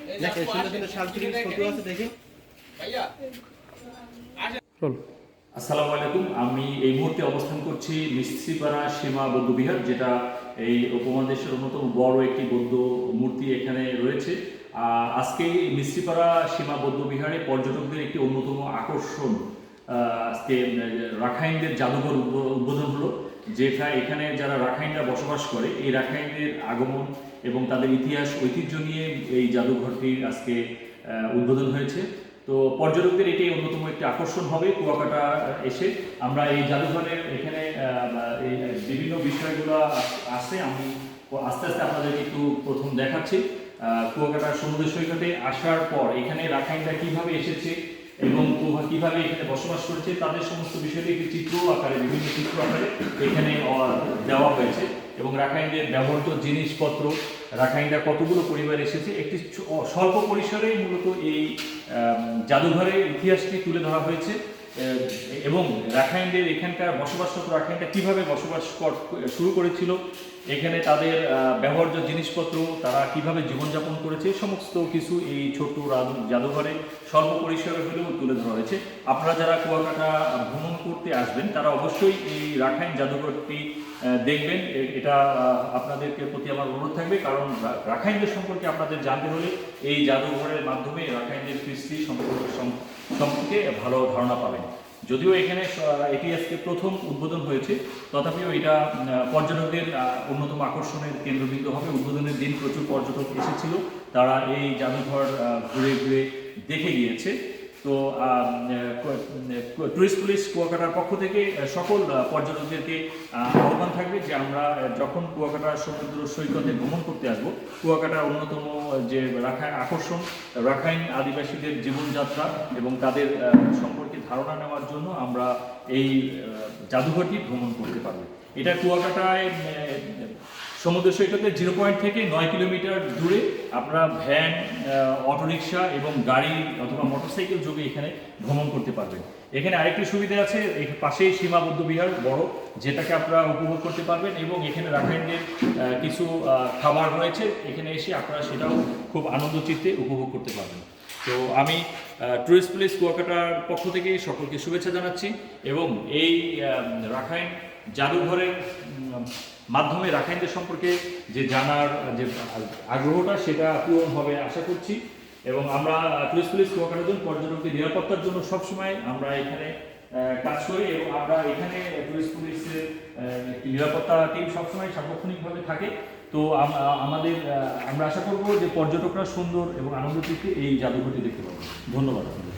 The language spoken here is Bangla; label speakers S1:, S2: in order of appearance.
S1: দেখেন সুন্দর সুন্দর সাংস্কৃতিক ফটো আছে দেখেন ভাইয়া।
S2: আসসালামু আলাইকুম। আমি এই মুহূর্তে অবস্থান করছি মিস্ত্রিপাড়া সীমা বৌদ্ধবিহার, যেটা এই উপমহাদেশের অন্যতম বড় একটি বৌদ্ধ মূর্তি এখানে রয়েছে। আজকে মিস্ত্রিপাড়া সীমা বৌদ্ধবিহারে পর্যটকদের একটি অন্যতম আকর্ষণ আজকে রাখাইনদের জাদুঘর উদ্বোধন হলো, যেটা এখানে যারা রাখাইনরা বসবাস করে এই রাখাইনদের আগমন এবং তাদের ইতিহাস ঐতিহ্য নিয়ে এই জাদুঘরটি আজকে উদ্বোধন হয়েছে। তো পর্যটকদের এটাই অন্যতম একটি আকর্ষণ হবে কুয়াকাটা এসে। আমরা এই জাদুঘরের এখানে এই বিভিন্ন বিষয়গুলো আছে, আমি আস্তে আস্তে আপনাদেরকে একটু প্রথম দেখাচ্ছি। কুয়াকাটা সমুদ্র সৈকতে আসার পর এখানে রাখাইনরা কিভাবে এসেছে এবং কিভাবে এখানে বসবাস করেছে তাদের সমস্ত বিষয়টি একটি চিত্র আকারে, বিভিন্ন চিত্র আকারে এখানে দেওয়া হয়েছে। এবং রাখাইনদের ব্যবহৃত জিনিসপত্র, রাখাইনরা কতগুলো পরিবার এসেছে, একটি স্বল্প পরিসরে মূলত এই জাদুঘরের ইতিহাসটি তুলে ধরা হয়েছে। এবং রাখাইনদের এখানকার বসবাসরত রাখাইনরা কীভাবে বসবাস শুরু করেছিল, এখানে তাদের ব্যবহার্য জিনিসপত্র, তারা কিভাবে জীবনযাপন করেছে, সমস্ত কিছু এই ছোট্ট জাদুঘরে স্বল্প পরিসরে হলেও তুলে ধরা হয়েছে। আপনারা যারা কুয়াকাটা ভ্রমণ করতে আসবেন তারা অবশ্যই এই রাখাইন জাদুঘরটি দেখবেন। এটা আপনাদেরকে প্রতি আমার অনুরোধ থাকবে, কারণ রাখাইনদের সম্পর্কে আপনাদের জানতে হলে এই জাদুঘরের মাধ্যমে রাখাইনদের কৃষ্টি সম্পর্কে ভালো ধারণা পাবেন। যদিও এখানে এটি আজকে প্রথম উদ্বোধন হয়েছে, তথাপিও এটা পর্যটকদের অন্যতম আকর্ষণের কেন্দ্রবিন্দু হবে। উদ্বোধনের দিন প্রচুর পর্যটক এসেছিল, তারা এই জাদুঘর ঘুরে ঘুরে দেখে গিয়েছে। তো টুরিস্ট পুলিশ কুয়াকাটার পক্ষ থেকে সকল পর্যটকদেরকে আহ্বান থাকবে যে আমরা যখন কুয়াকাটা সমুদ্র সৈকতে ভ্রমণ করতে আসব, কুয়াকাটার অন্যতম যে আকর্ষণ রাখাইন আদিবাসীদের জীবনযাত্রা এবং তাদের সম্পর্কে ধারণা নেওয়ার জন্য আমরা এই জাদুঘরটি ভ্রমণ করতে পারব। এটা কুয়াকাটায় সমুদ্র সৈকতের 0 পয়েন্ট থেকে 9 কিলোমিটার দূরে। আপনারা ভ্যান, অটোরিকশা এবং গাড়ি অথবা মোটরসাইকেল যোগে এখানে ভ্রমণ করতে পারবেন। এখানে আরেকটি সুবিধা আছে, এই পাশেই সীমা বৌদ্ধবিহার বড়, যেটাকে আপনারা উপভোগ করতে পারবেন। এবং এখানে রাখাইনদের কিছু খাবার রয়েছে, এখানে এসে আপনারা সেটাও খুব আনন্দচিত্তে উপভোগ করতে পারবেন। তো আমি টুরিস্ট প্লেস কুয়াকাটার পক্ষ থেকে সকলকে শুভেচ্ছা জানাচ্ছি এবং এই রাখাইন জাদুঘরের মাধ্যমে রাখাইনদের সম্পর্কে যে জানার যে আগ্রহটা সেটা পূরণ হবে আশা করছি। এবং আমরা টুরিস্ট প্লেস কুয়াকাটার জন্য পর্যটকদের নিরাপত্তার জন্য সবসময় আমরা এখানে কাজ করি এবং আমরা এখানে টুরিস্ট পুলিশের নিরাপত্তা টিম সবসময় সার্বক্ষণিকভাবে থাকে। তো আমরা আশা করব যে পর্যটকরা সুন্দর এবং আনন্দচিত্তে এই জাদুঘরটি দেখতে পাবেন। ধন্যবাদ আপনাদের।